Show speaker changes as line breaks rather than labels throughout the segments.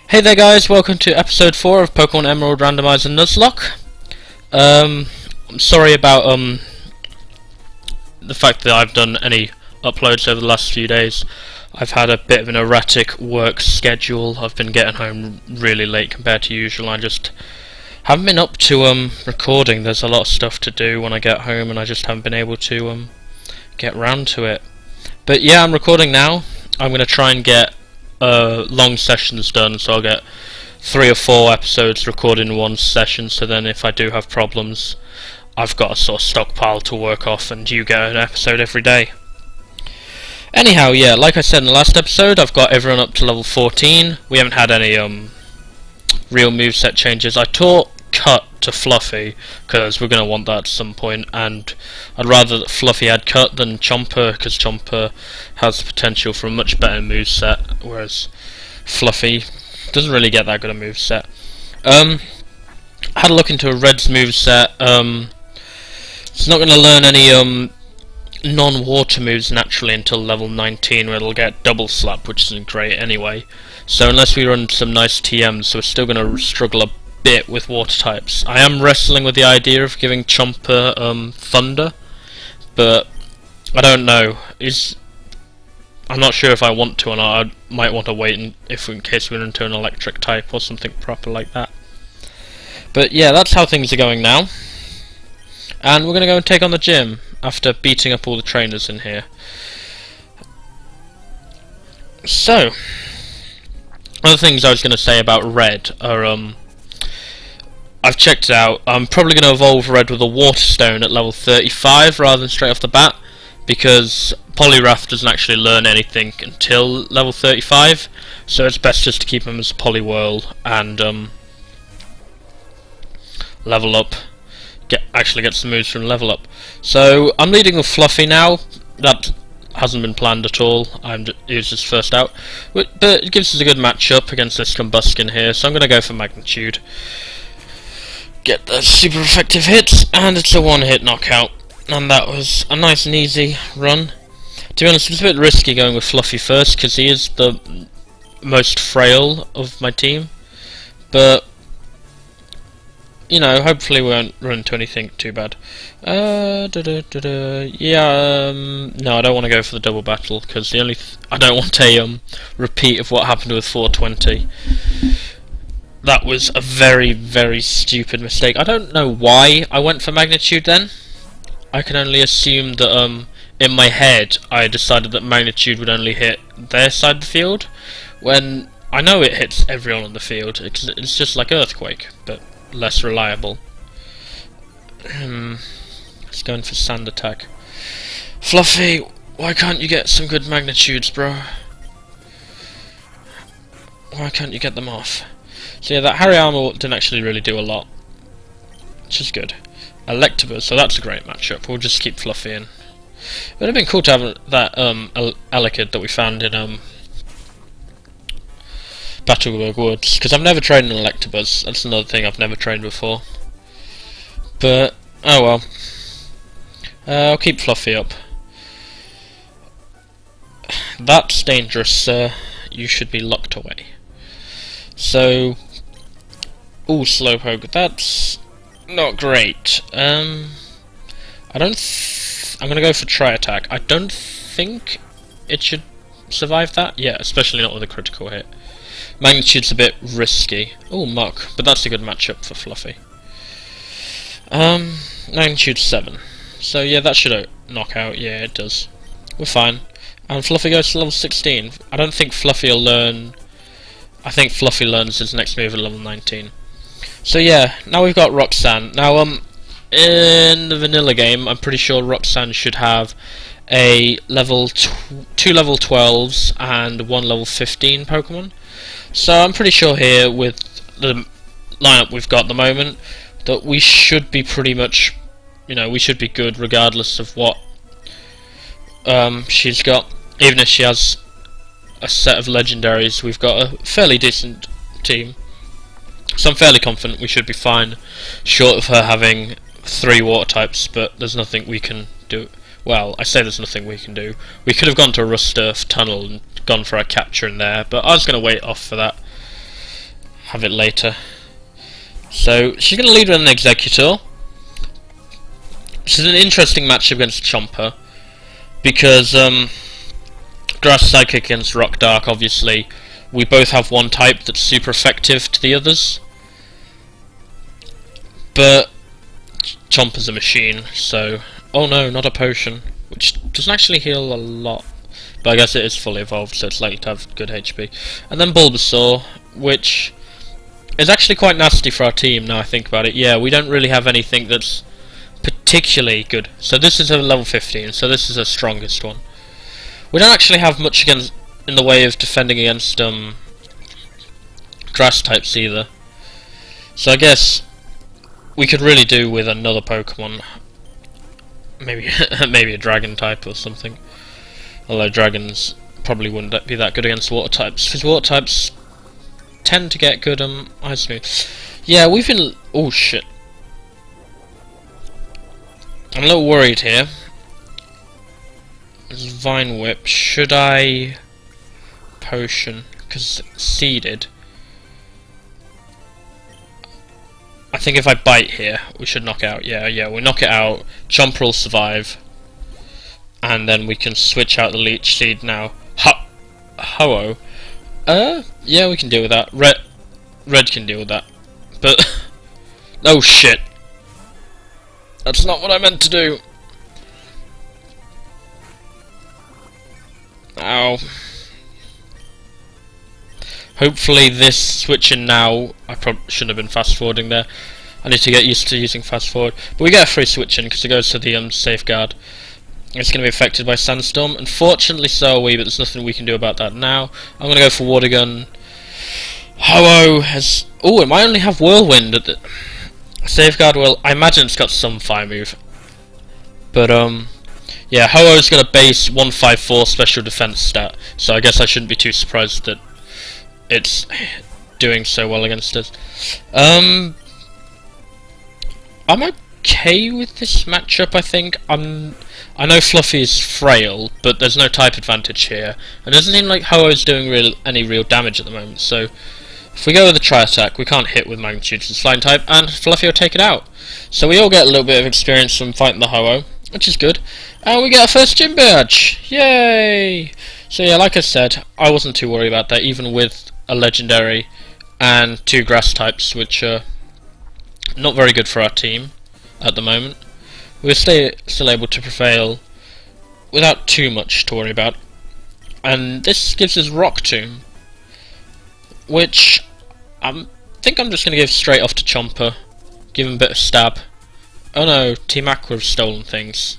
Hey there guys, welcome to episode 4 of Pokemon Emerald Randomiser Nuzlocke. I'm sorry about the fact that I've done any uploads over the last few days. I've had a bit of an erratic work schedule. I've been getting home really late compared to usual. I just haven't been up to recording. There's a lot of stuff to do when I get home and I just haven't been able to get round to it. But yeah, I'm recording now. I'm going to try and get long sessions done, so I'll get 3 or 4 episodes recorded in one session, so then if I do have problems I've got a sort of stockpile to work off and you get an episode every day. Anyhow, yeah, like I said in the last episode, I've got everyone up to level 14. We haven't had any real moveset changes. I taught Cut to Fluffy because we're going to want that at some point, and I'd rather that Fluffy had Cut than Chomper, because Chomper has the potential for a much better moveset, whereas Fluffy doesn't really get that good a moveset. I had a look into a Red's moveset. It's not going to learn any non-water moves naturally until level 19, where it'll get Double Slap, which isn't great anyway. So unless we run some nice TMs, we're still going to struggle a bit with water types. I am wrestling with the idea of giving Chomper Thunder, but I don't know. I'm not sure if I want to or not. I might want to wait in case we run into an electric type or something proper like that. But yeah, that's how things are going now. And we're going to go and take on the gym after beating up all the trainers in here. So, other things I was going to say about Red are, I've checked it out. I'm probably going to evolve Red with a Water Stone at level 35 rather than straight off the bat, because Poliwrath doesn't actually learn anything until level 35, so it's best just to keep him as Poliwhirl and level up. Actually get some moves from level up. So I'm leading with Fluffy now. That hasn't been planned at all. He was just first out, but it gives us a good matchup against this Combuskin here. So I'm going to go for Magnitude. Get the super effective hits, and it's a one-hit knockout. And that was a nice and easy run. To be honest, it's a bit risky going with Fluffy first, because he is the most frail of my team. But you know, hopefully we won't run into anything too bad. Yeah, no, I don't want to go for the double battle, because I don't want a repeat of what happened with 420. That was a very, very stupid mistake. I don't know why I went for Magnitude then. I can only assume that in my head I decided that Magnitude would only hit their side of the field, when I know it hits everyone on the field. It's just like Earthquake, but less reliable. Let's go in for Sand Attack. Fluffy, why can't you get some good Magnitudes, bro? Why can't you get them off? So yeah, that Hariyama didn't actually really do a lot, which is good. Electabuzz, so that's a great matchup. We'll just keep Fluffy in. It would have been cool to have that Elekid that we found in Battleburg Woods, because I've never trained an Electabuzz. That's another thing I've never trained before. But oh well. I'll keep Fluffy up. That's dangerous, sir. You should be locked away. So, ooh, Slowpoke. That's not great. I'm gonna go for Tri Attack. I don't think it should survive that. Yeah, especially not with a critical hit. Magnitude's a bit risky. Oh, Muck, but that's a good matchup for Fluffy. Magnitude 7. So yeah, that should knock out. Yeah, it does. We're fine. And Fluffy goes to level 16. I don't think Fluffy will learn. I think Fluffy learns his next move at level 19. So yeah, now we've got Roxanne. Now in the vanilla game, I'm pretty sure Roxanne should have a level 2 level 12s and 1 level 15 Pokemon. So I'm pretty sure here, with the lineup we've got at the moment, that we should be pretty much, we should be good regardless of what she's got. Even if she has a set of legendaries, we've got a fairly decent team. So I'm fairly confident we should be fine, short of her having 3 water types, but there's nothing we can do. Well, I say there's nothing we can do. We could have gone to a Rust Earth tunnel and gone for a capture in there, but I was going to wait off for that. have it later. So she's going to lead with an Executor. This is an interesting matchup against Chomper, because Grass Psychic against Rock Dark, obviously we both have one type that's super effective to the others, but Chomper's a machine, so... Oh no, not a potion, which doesn't actually heal a lot, but I guess it is fully evolved, so it's likely to have good HP. And then Bulbasaur, which is actually quite nasty for our team now I think about it. Yeah, we don't really have anything that's particularly good. So this is a level 15, so this is the strongest one. We don't actually have much against in the way of defending against grass types either. So I guess we could really do with another Pokemon. Maybe maybe a dragon type or something. Although dragons probably wouldn't be that good against water types, because water types tend to get good ice moves. Yeah, we've been... Oh shit. I'm a little worried here. There's Vine Whip. Should I potion? Because it's seeded. I think if I bite here, we should knock it out. Yeah, we knock it out. Chomper will survive. And then we can switch out the Leech Seed now. Ho-Oh. Yeah, we can deal with that. Red can deal with that. But... oh shit. That's not what I meant to do. Ow. Hopefully this switching now, I probably shouldn't have been fast forwarding there. I need to get used to using fast forward. But we get a free switch in because it goes to the safeguard. It's going to be affected by Sandstorm. Unfortunately so are we, but there's nothing we can do about that now. I'm going to go for Water Gun. Ho-Oh has... oh, it might only have Whirlwind at the... Safeguard will... I imagine it's got some fire move. But, yeah, Ho-Oh's got a base 154 special defense stat, so I guess I shouldn't be too surprised that it's doing so well against us. I'm okay with this matchup, I think. I know Fluffy is frail, but there's no type advantage here, and it doesn't seem like Ho-Oh's doing any real damage at the moment, so if we go with a Tri-Attack, we can't hit with Magnitude as Flying type, and Fluffy will take it out. So we all get a little bit of experience from fighting the Ho-Oh, which is good, and we get our first gym badge! Yay! So yeah, like I said, I wasn't too worried about that, even with a Legendary and 2 Grass types, which are not very good for our team at the moment. We're still able to prevail without too much to worry about. And this gives us Rock Tomb, which I think I'm just going to give straight off to Chomper. Give him a bit of stab. Oh no, Team Aqua have stolen things.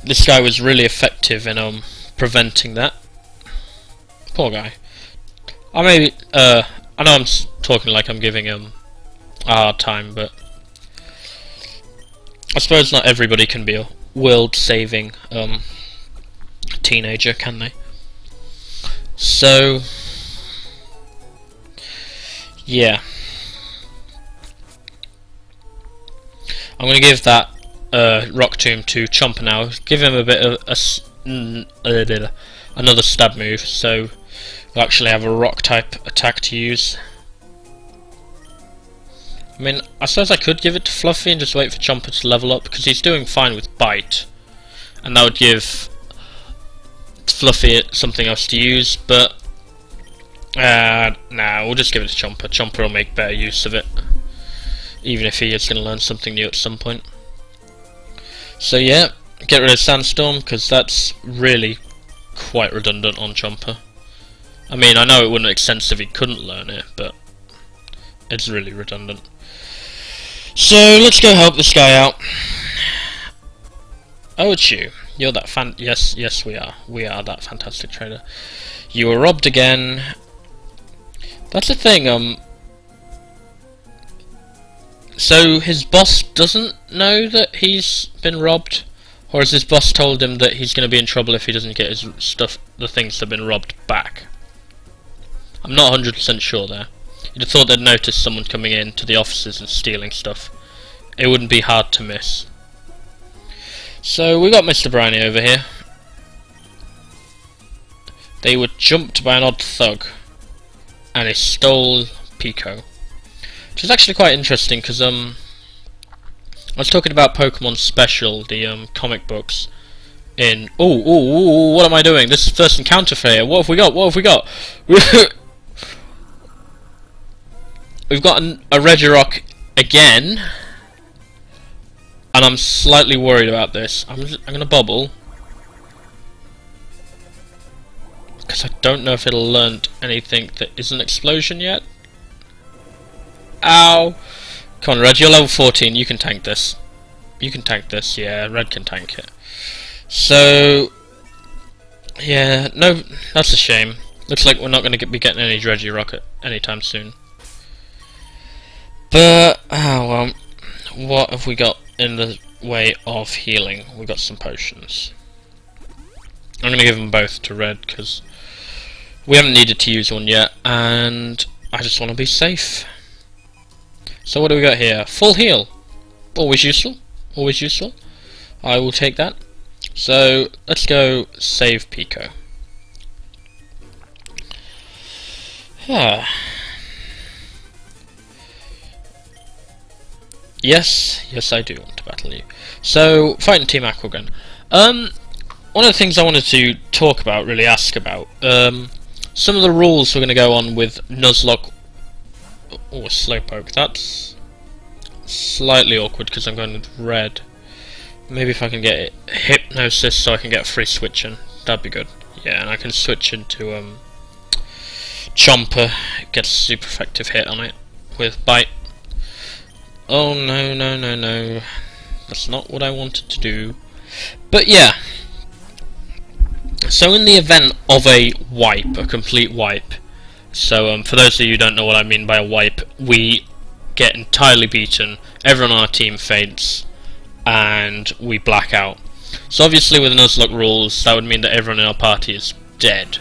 This guy was really effective in preventing that. Poor guy. I know I'm talking like I'm giving him a hard time, but I suppose not everybody can be a world-saving teenager, can they? So, yeah. I'm going to give that Rock Tomb to Chomper now. Give him a bit of another stab move, so we'll actually have a rock type attack to use. I mean, I suppose I could give it to Fluffy and just wait for Chomper to level up, because he's doing fine with Bite, and that would give Fluffy something else to use, but nah, we'll just give it to Chomper. Chomper will make better use of it, even if he is going to learn something new at some point. So yeah, get rid of Sandstorm, because that's really quite redundant on Chomper. I mean, I know it wouldn't make sense if he couldn't learn it, but it's really redundant. So let's go help this guy out. Oh, it's you. You're that yes, we are. We are that fantastic trader. You were robbed again. That's the thing. So his boss doesn't know that he's been robbed, or has his boss told him that he's going to be in trouble if he doesn't get his stuff, the things that have been robbed, back? I'm not 100% sure there. You'd have thought they'd noticed someone coming in to the offices and stealing stuff. It wouldn't be hard to miss. So we got Mr. Brownie over here. They were jumped by an odd thug. and he stole Pico. Which is actually quite interesting, because I was talking about Pokemon Special, the comic books, in... Ooh, what am I doing? This is first encounter failure. What have we got? What have we got? We've got a Regirock again, and I'm slightly worried about this. I'm gonna bubble, because I don't know if it'll learn anything that isn't explosion yet. Ow! Come on, Red, you're level 14, you can tank this. You can tank this, yeah, Red can tank it. So, yeah, no, that's a shame. Looks like we're not going to be getting any Regirock anytime soon. But, oh well, what have we got in the way of healing? We've got some potions. I'm going to give them both to Red, because we haven't needed to use one yet, and I just want to be safe. So what do we got here? Full heal. Always useful. Always useful. I will take that. So, let's go save Pico. Yes, I do want to battle you. So, fighting Team Aquagun. One of the things I wanted to talk about, really ask about, some of the rules we're going to go on with Nuzlocke. Oh, Slowpoke. That's slightly awkward because I'm going with Red. Maybe if I can get Hypnosis so I can get a free switch in, that'd be good. Yeah, and I can switch into Chomper, get a super effective hit on it with Bite. Oh no, that's not what I wanted to do. But yeah, so in the event of a wipe, a complete wipe, so for those of you who don't know what I mean by a wipe, we get entirely beaten, everyone on our team faints, and we black out. So obviously with the Nuzlocke rules, that would mean that everyone in our party is dead.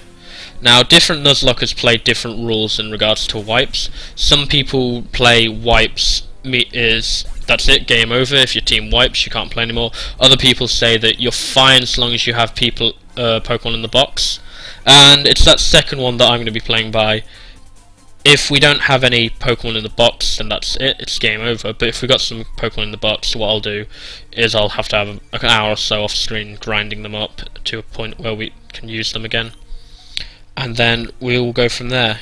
Now different Nuzlockers play different rules in regards to wipes. Some people play wipes that's it, game over. If your team wipes, you can't play anymore. Other people say that you're fine as long as you have people Pokemon in the box, and it's that second one that I'm going to be playing by. If we don't have any Pokemon in the box, then that's it, it's game over. But if we've got some Pokemon in the box, what I'll do is I'll have to have an hour or so off screen grinding them up to a point where we can use them again, and then we'll go from there.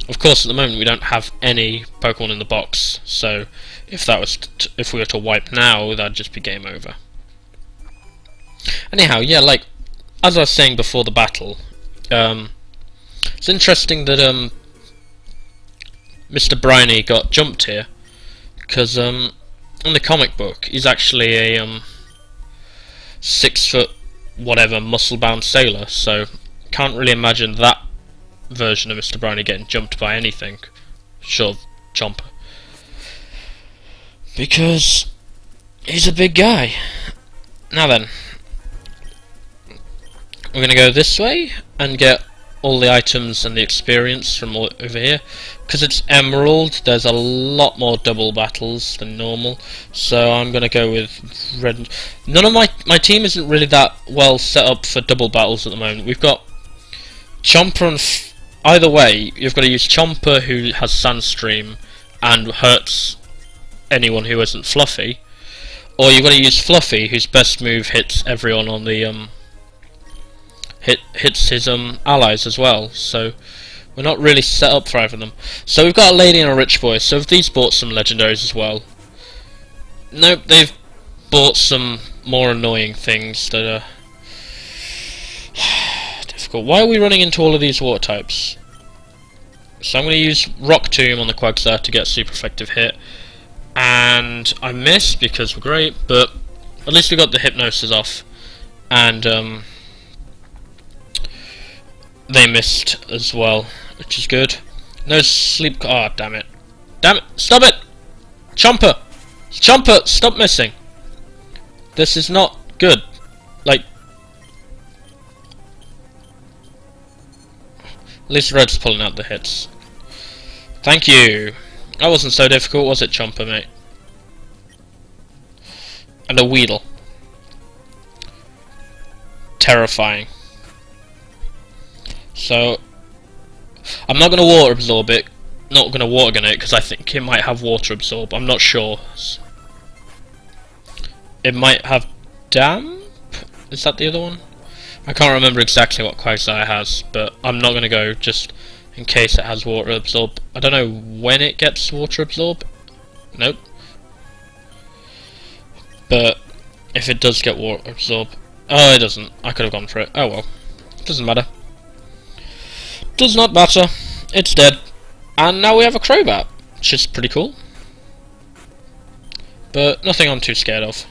Of course, at the moment we don't have any Pokemon in the box, so if we were to wipe now, that'd just be game over. Anyhow, yeah, like as I was saying before the battle, it's interesting that Mr. Briny got jumped here, because in the comic book he's actually a 6 foot whatever muscle bound sailor, so can't really imagine that version of Mr. Briny getting jumped by anything short of Chomper, because he's a big guy. Now then, we're going to go this way and get all the items and the experience from over here. Because it's Emerald, there's a lot more double battles than normal, so I'm going to go with Red. None of my team isn't really that well set up for double battles at the moment. We've got Chomper and either way, you've got to use Chomper, who has Sandstream and hurts anyone who isn't Fluffy, or you've got to use Fluffy, whose best move hits everyone on the hits his allies as well. So we're not really set up for either of them. So we've got a lady and a rich boy. So have these bought some legendaries as well? Nope, they've bought some more annoying things that are difficult. Why are we running into all of these water types? So I'm going to use Rock Tomb on the Quagsire to get a super effective hit, and I missed because we're great, but at least we got the Hypnosis off, and they missed as well, which is good. No sleep. Oh, damn it! Damn it! Stop it! Chomper! Chomper! Stop missing! This is not good. Like, at least Red's pulling out the hits. Thank you. That wasn't so difficult, was it, Chomper, mate? And a Weedle. Terrifying. So, I'm not going to water absorb it. Not going to water gun it because I think it might have water absorb. I'm not sure. It might have damp? Is that the other one? I can't remember exactly what Quasi has, but I'm not going to go just in case it has water absorb. I don't know when it gets water absorb. Nope. But if it does get water absorb... Oh, it doesn't. I could have gone for it. Oh well. Doesn't matter. Does not matter. It's dead. And now we have a Crobat, which is pretty cool. But nothing I'm too scared of.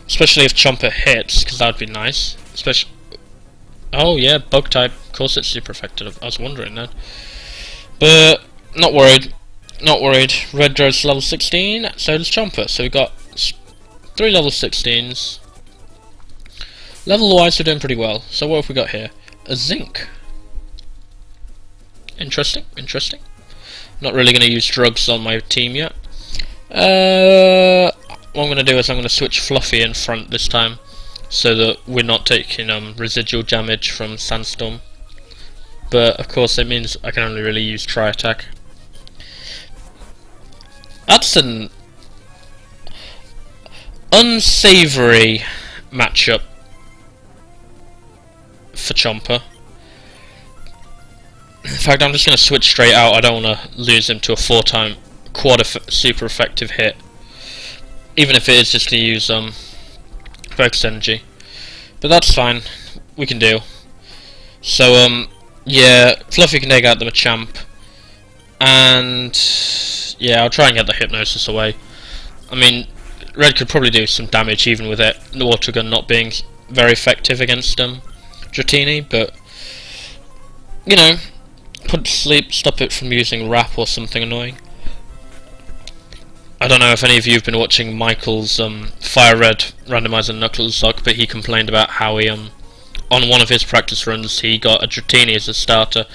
Especially if Chomper hits, because that would be nice. Especially... Oh yeah, bug type. Of course it's super effective. I was wondering that. But not worried. Not worried. Red goes to level 16, so does Chomper. So we've got 3 level 16s. Level wise we're doing pretty well. So what have we got here? A Zinc. Interesting, interesting. Not really going to use drugs on my team yet. What I'm going to do is I'm going to switch Fluffy in front this time, so that we're not taking residual damage from Sandstorm. But of course it means I can only really use Tri-Attack. That's an unsavoury matchup for Chomper. In fact, I'm just going to switch straight out. I don't want to lose him to a 4-time quad super effective hit. Even if it is just to use focus energy. But that's fine. We can deal. So yeah, Fluffy can take out the Machamp. And yeah, I'll try and get the Hypnosis away. I mean, Red could probably do some damage even with it, the Water Gun not being very effective against Dratini, but you know, put it to sleep, stop it from using Wrap or something annoying. I don't know if any of you have been watching Michael's Fire Red Randomiser Nuzlocke, but he complained about how he on one of his practice runs he got a Dratini as a starter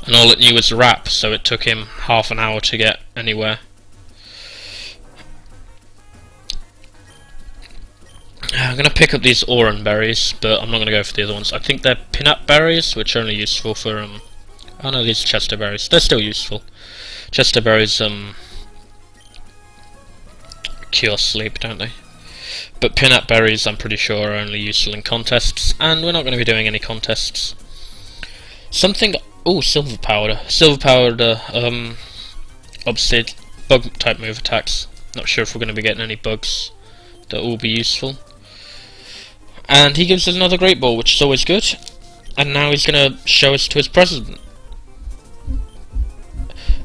and all it knew was Wrap, so it took him half an hour to get anywhere. I'm going to pick up these Oran berries, but I'm not going to go for the other ones. I think they're Peanut berries, which are only useful for oh no, these are Chester berries. They're still useful. Chester berries cure sleep, don't they? But peanut berries, I'm pretty sure, are only useful in contests, and we're not going to be doing any contests. Something... Oh, silver powder. Silver powder, obviously, bug type move attacks. Not sure if we're going to be getting any bugs that will be useful. And he gives us another Great Ball, which is always good. And now he's going to show us to his president.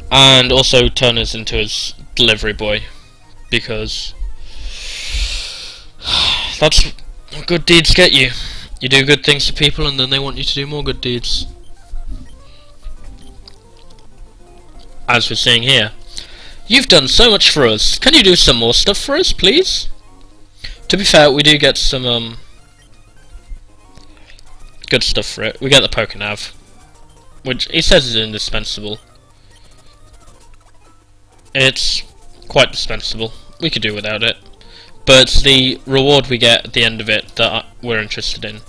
And also turn us into his delivery boy. Because that's what good deeds get you. You do good things to people and then they want you to do more good deeds. As we're seeing here. You've done so much for us. Can you do some more stuff for us, please? To be fair, we do get some good stuff for it. We get the Pokénav, which he says is indispensable. It's quite dispensable. We could do without it. But it's the reward we get at the end of it that we're interested in.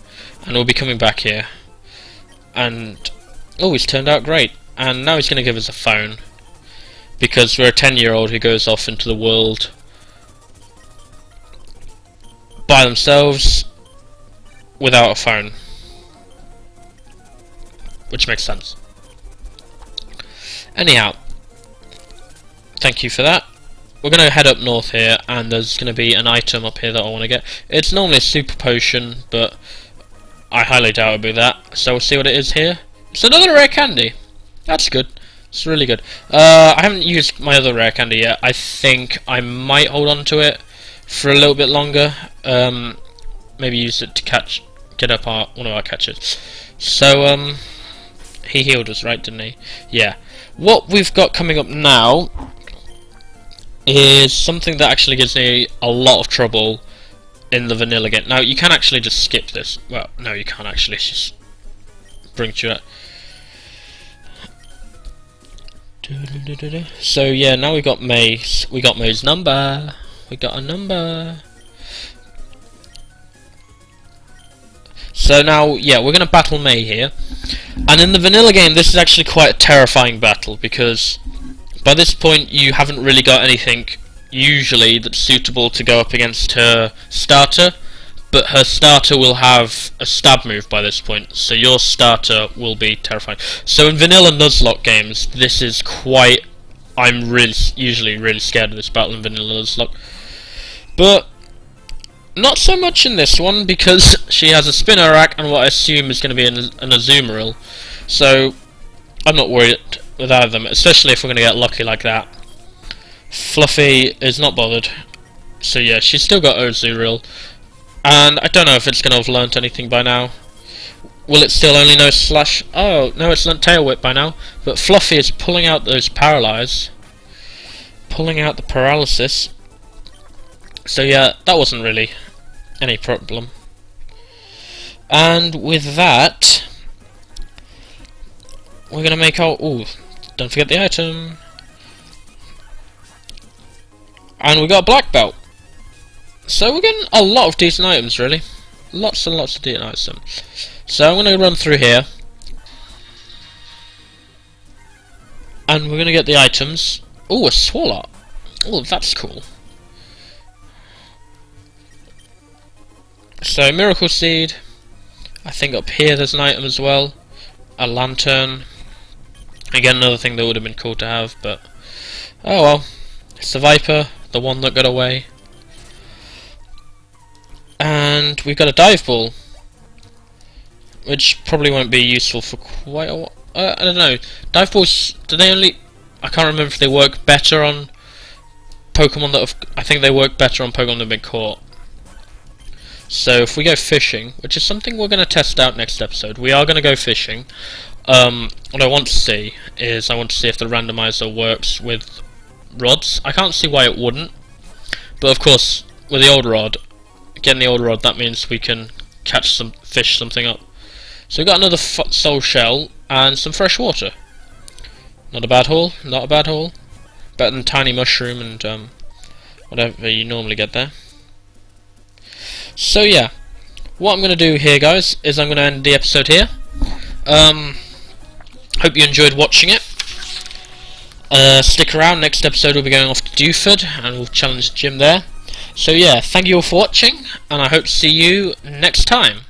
And we'll be coming back here. And... oh, he's turned out great. And now he's going to give us a phone. Because we're a 10-year-old who goes off into the world by themselves without a phone. Which makes sense. Anyhow. Thank you for that. We're going to head up north here, and there's going to be an item up here that I want to get. It's normally a super potion, but I highly doubt it'll be that. So we'll see what it is here. It's another rare candy. That's good. It's really good. I haven't used my other rare candy yet. I think I might hold on to it for a little bit longer. Maybe use it to get up one of our catches. So, he healed us, right, didn't he? Yeah. What we've got coming up now is something that actually gives me a lot of trouble in the vanilla game. Now, you can actually just skip this. Well, no, you can't actually. It's just bring you up. So, yeah, now we got May's. We got May's number. We got a number. So now, yeah, we're going to battle May here. And in the vanilla game, this is actually quite a terrifying battle, because by this point you haven't really got anything usually that's suitable to go up against her starter, but her starter will have a stab move by this point, so your starter will be terrifying. So in vanilla Nuzlocke games, this is quite... I'm usually really scared of this battle in vanilla Nuzlocke. But not so much in this one, because she has a spinner rack and what I assume is going to be an Azumarill. So I'm not worried with either of them, especially if we're going to get lucky like that. Fluffy is not bothered. So yeah, she's still got Azumarill. And I don't know if it's going to have learnt anything by now. Will it still only know Slash? Oh, no, it's learnt Tail Whip by now. But Fluffy is pulling out those Paralyze. Pulling out the Paralysis. So yeah, that wasn't really any problem. And with that, we're going to make our... Ooh, don't forget the item. And we got a black belt. So we're getting a lot of decent items, really. Lots and lots of decent items. So I'm going to run through here. And we're going to get the items. Ooh, a Swallow. Oh, that's cool. So, Miracle Seed. I think up here there's an item as well. A Lantern. Again, another thing that would have been cool to have, but... Oh well. It's the Viper, the one that got away. And we've got a Dive Ball, which probably won't be useful for quite a while. I don't know. Dive Balls, do they only... I can't remember if they work better on Pokemon that have... I think they work better on Pokemon that have been caught. So if we go fishing, which is something we're going to test out next episode, we are going to go fishing. What I want to see is, I want to see if the randomizer works with rods. I can't see why it wouldn't, but of course, with the old rod, getting the old rod, that means we can catch some fish something up. So we've got another soul shell and some fresh water. Not a bad haul, not a bad haul. Better than tiny mushroom and whatever you normally get there. So yeah, what I'm going to do here, guys, is I'm going to end the episode here. Hope you enjoyed watching it. Stick around, next episode we'll be going off to Dewford and we'll challenge Jim there. So yeah, thank you all for watching, and I hope to see you next time.